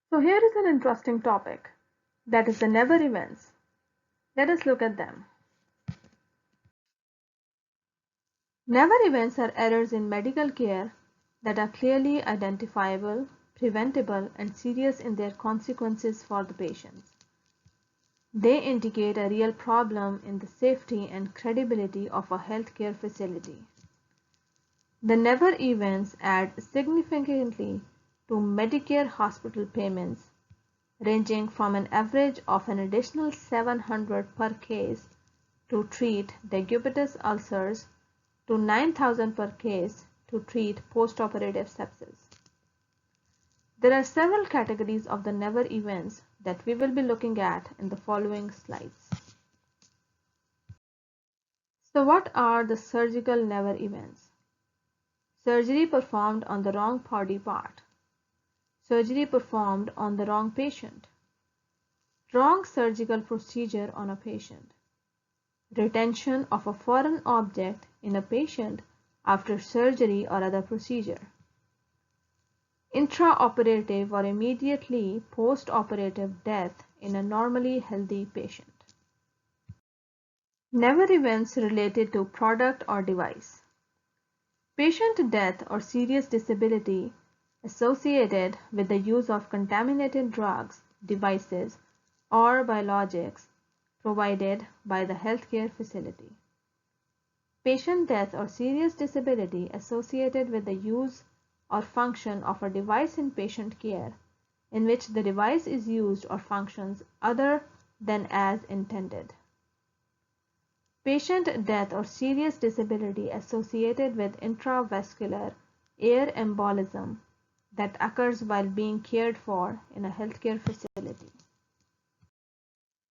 So here is an interesting topic, that is the never events. Let us look at them. Never events are errors in medical care that are clearly identifiable, preventable, and serious in their consequences for the patients. They indicate a real problem in the safety and credibility of a healthcare facility. The never events add significantly to Medicare hospital payments, ranging from an average of an additional $700 per case to treat decubitus ulcers to $9,000 per case to treat postoperative sepsis. There are several categories of the never events that we will be looking at in the following slides. So what are the surgical never events? Surgery performed on the wrong body part. Surgery performed on the wrong patient. Wrong surgical procedure on a patient. Retention of a foreign object in a patient after surgery or other procedure. Intraoperative or immediately post-operative death in a normally healthy patient. Never events related to product or device. Patient death or serious disability associated with the use of contaminated drugs, devices, or biologics provided by the healthcare facility. Patient death or serious disability associated with the use or function of a device in patient care in which the device is used or functions other than as intended. Patient death or serious disability associated with intravascular air embolism that occurs while being cared for in a healthcare facility.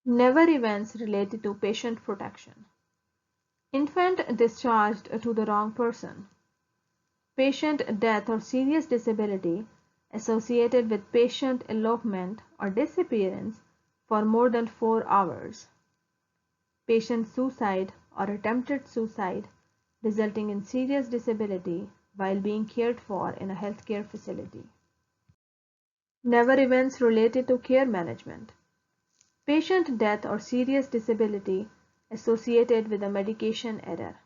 Never events related to patient protection. Infant discharged to the wrong person. Patient death or serious disability associated with patient elopement or disappearance for more than 4 hours. Patient suicide or attempted suicide resulting in serious disability while being cared for in a healthcare facility. Never events related to care management. Patient death or serious disability associated with a medication error.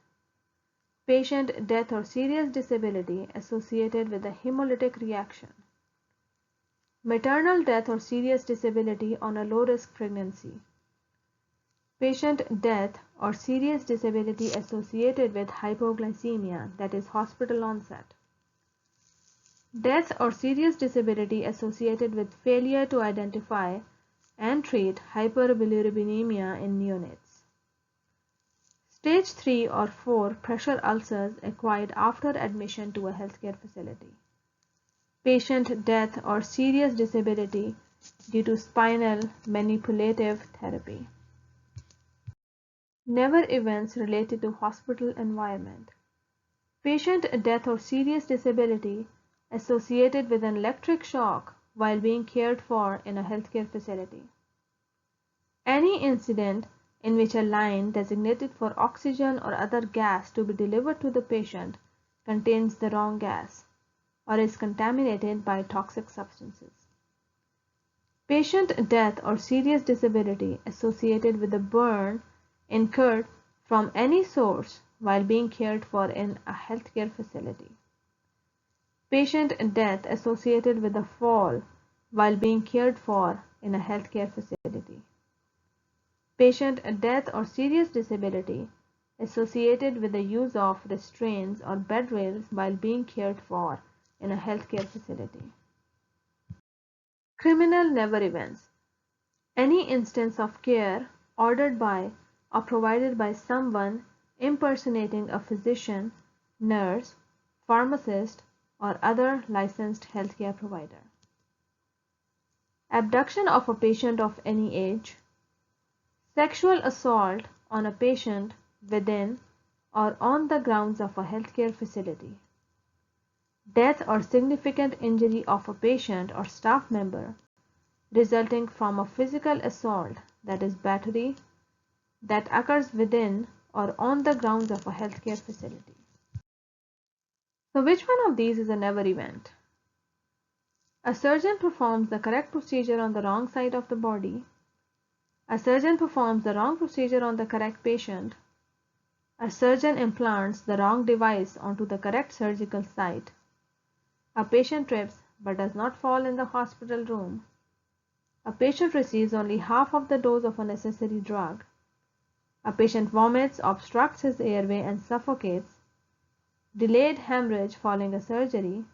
Patient death or serious disability associated with a hemolytic reaction. Maternal death or serious disability on a low-risk pregnancy. Patient death or serious disability associated with hypoglycemia, that is hospital onset. Death or serious disability associated with failure to identify and treat hyperbilirubinemia in neonates. Stage 3 or 4 pressure ulcers acquired after admission to a healthcare facility. Patient death or serious disability due to spinal manipulative therapy. Never events related to hospital environment. Patient death or serious disability associated with an electric shock while being cared for in a healthcare facility. Any incident in which a line designated for oxygen or other gas to be delivered to the patient contains the wrong gas or is contaminated by toxic substances. Patient death or serious disability associated with a burn incurred from any source while being cared for in a healthcare facility. Patient death associated with a fall while being cared for in a healthcare facility. Patient death or serious disability associated with the use of restraints or bed rails while being cared for in a healthcare facility. Criminal never events. Any instance of care ordered by or provided by someone impersonating a physician, nurse, pharmacist, or other licensed healthcare provider. Abduction of a patient of any age. Sexual assault on a patient within or on the grounds of a healthcare facility. Death or significant injury of a patient or staff member resulting from a physical assault, that is battery, that occurs within or on the grounds of a healthcare facility. So which one of these is a never event? A surgeon performs the correct procedure on the wrong side of the body. A surgeon performs the wrong procedure on the correct patient. A surgeon implants the wrong device onto the correct surgical site. A patient trips but does not fall in the hospital room. A patient receives only half of the dose of a necessary drug. A patient vomits, obstructs his airway and suffocates. Delayed hemorrhage following a surgery.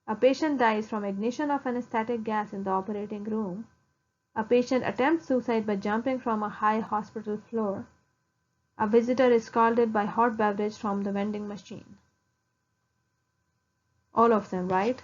A patient dies from ignition of anesthetic gas in the operating room. A patient attempts suicide by jumping from a high hospital floor. A visitor is scalded by hot beverage from the vending machine. All of them, right?